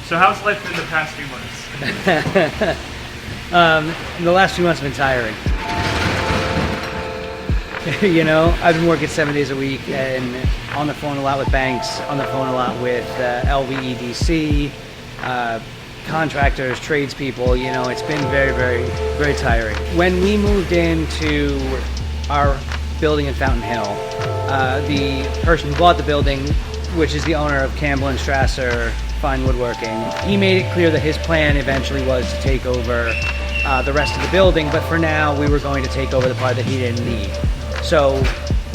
So how's life been the past few months? The last few months have been tiring. You know, I've been working 7 days a week and on the phone a lot with banks, on the phone a lot with LVEDC, contractors, tradespeople. You know, it's been very, very, very tiring. When we moved into our building in Fountain Hill, the person who bought the building, which is the owner of Campbell and Strasser Fine Woodworking, he made it clear that his plan eventually was to take over the rest of the building, but for now we were going to take over the part that he didn't need. So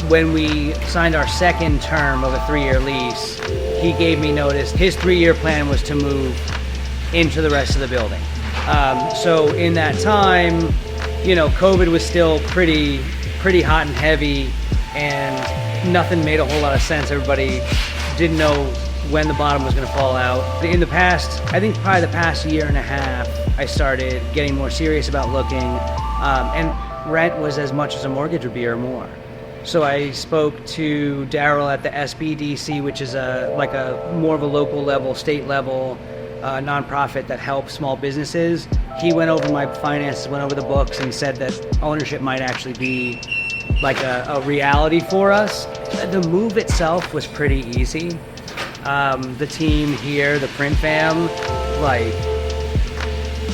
when we signed our second term of a 3-year lease, he gave me notice. His 3-year plan was to move into the rest of the building. So in that time, you know, COVID was still pretty hot and heavy, and nothing made a whole lot of sense. Everybody didn't know when the bottom was going to fall out. In the past, I think probably the past year and a half, I started getting more serious about looking, and rent was as much as a mortgage would be or more. So I spoke to Daryl at the SBDC, which is like a more of a local level, state level nonprofit that helps small businesses. He went over my finances, went over the books, and said that ownership might actually be like a reality for us. The move itself was pretty easy. The team here, the print fam, like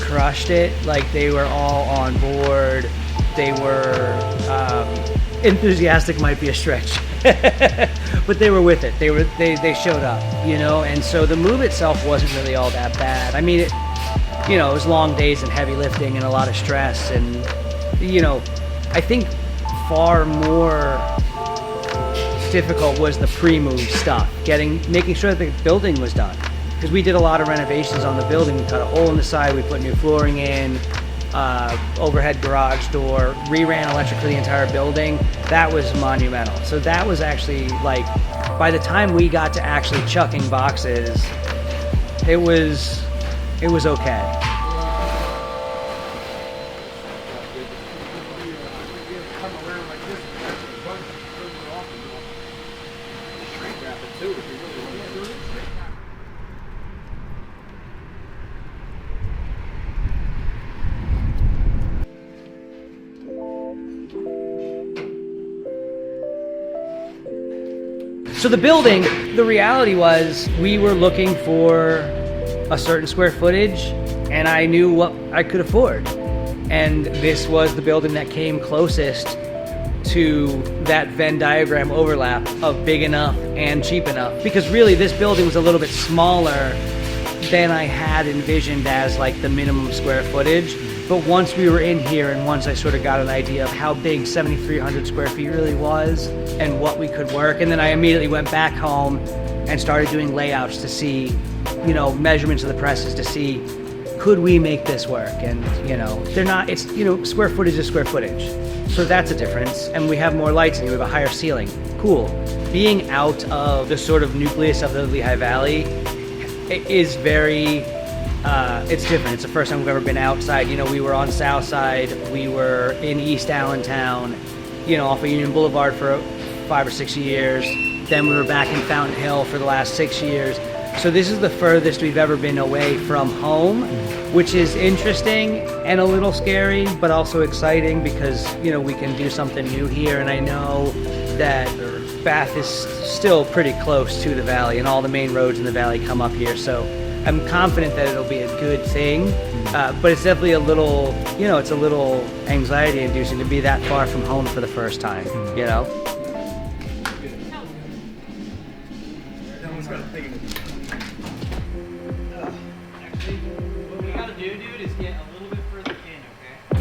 crushed it. Like they were all on board. They were enthusiastic, might be a stretch, but they were with it. They showed up, you know. And so the move itself wasn't really all that bad. I mean, it was long days and heavy lifting and a lot of stress, and you know, I think far more difficult was the pre-move stuff, making sure that the building was done, because we did a lot of renovations on the building. We cut a hole in the side, we put new flooring in, overhead garage door, reran electric for the entire building. That was monumental. So that was actually, like, by the time we got to actually chucking boxes, it was okay. So the building, the reality was we were looking for a certain square footage, and I knew what I could afford. And this was the building that came closest to that Venn diagram overlap of big enough and cheap enough. Because really this building was a little bit smaller than I had envisioned as like the minimum square footage. But once we were in here and once I sort of got an idea of how big 7,300 square feet really was and what we could work, and then I immediately went back home and started doing layouts to see, you know, measurements of the presses to see, could we make this work? And, you know, square footage is square footage. So that's a difference. And we have more lights and we have a higher ceiling. Cool. Being out of the sort of nucleus of the Lehigh Valley is very, it's different. It's the first time we've ever been outside. You know, we were on South Side, we were in East Allentown, you know, off of Union Boulevard for 5 or 6 years. Then we were back in Fountain Hill for the last 6 years. So this is the furthest we've ever been away from home, which is interesting and a little scary, but also exciting because, you know, we can do something new here. And I know that Bath is still pretty close to the valley and all the main roads in the valley come up here. So I'm confident that it'll be a good thing, but it's definitely a little, you know, it's a little anxiety inducing to be that far from home for the first time, you know?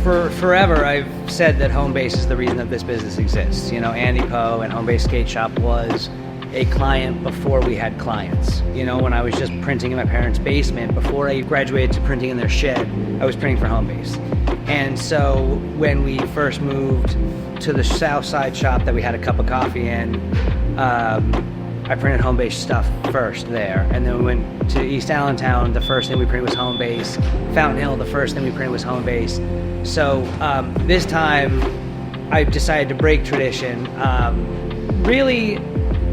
For forever, I've said that Homebase is the reason that this business exists. You know, Andy Poe and Homebase Skate Shop was a client before we had clients. You know, when I was just printing in my parents' basement, before I graduated to printing in their shed, I was printing for Homebase. And so when we first moved to the South Side shop that we had a cup of coffee in, I printed Homebase stuff first there, and then we went to East Allentown. The first thing we printed was Homebase. Fountain Hill, the first thing we printed was Homebase. So this time, I decided to break tradition, really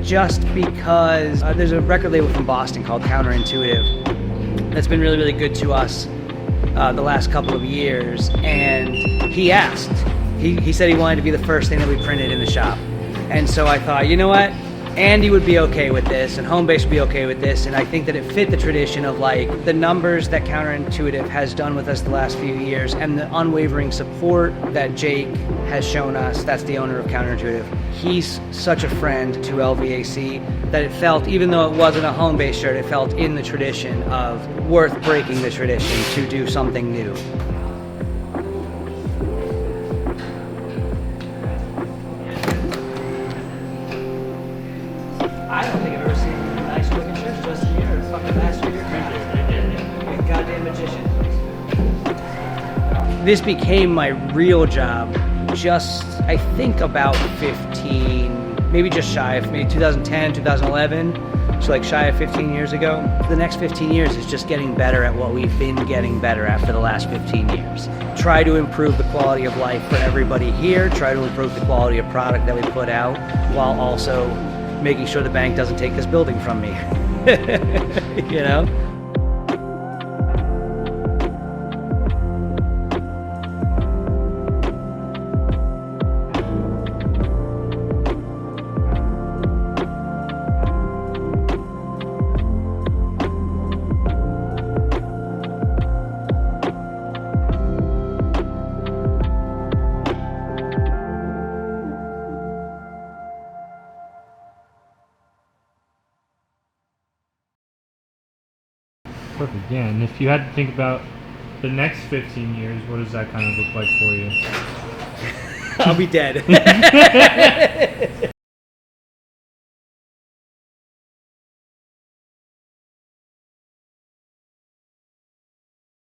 just because there's a record label from Boston called Counterintuitive, that's been really, really good to us the last couple of years. And he asked, he said he wanted to be the first thing that we printed in the shop. And so I thought, you know what? Andy would be okay with this, and Homebase would be okay with this, and I think that it fit the tradition of like the numbers that Counterintuitive has done with us the last few years, and the unwavering support that Jake has shown us. That's the owner of Counterintuitive. He's such a friend to LVAC that it felt, even though it wasn't a Homebase shirt, it felt in the tradition of worth breaking the tradition to do something new. I don't think I've ever seen nice looking shirts just in here. Fucking master of your craft. You're a goddamn magician. This became my real job just, I think, about 15, maybe just shy of, maybe 2010, 2011. So like shy of 15 years ago. The next 15 years is just getting better at what we've been getting better at for the last 15 years. Try to improve the quality of life for everybody here. Try to improve the quality of product that we put out, while also making sure the bank doesn't take this building from me. You know? Perfect. Yeah, and if you had to think about the next 15 years, what does that kind of look like for you? I'll be dead.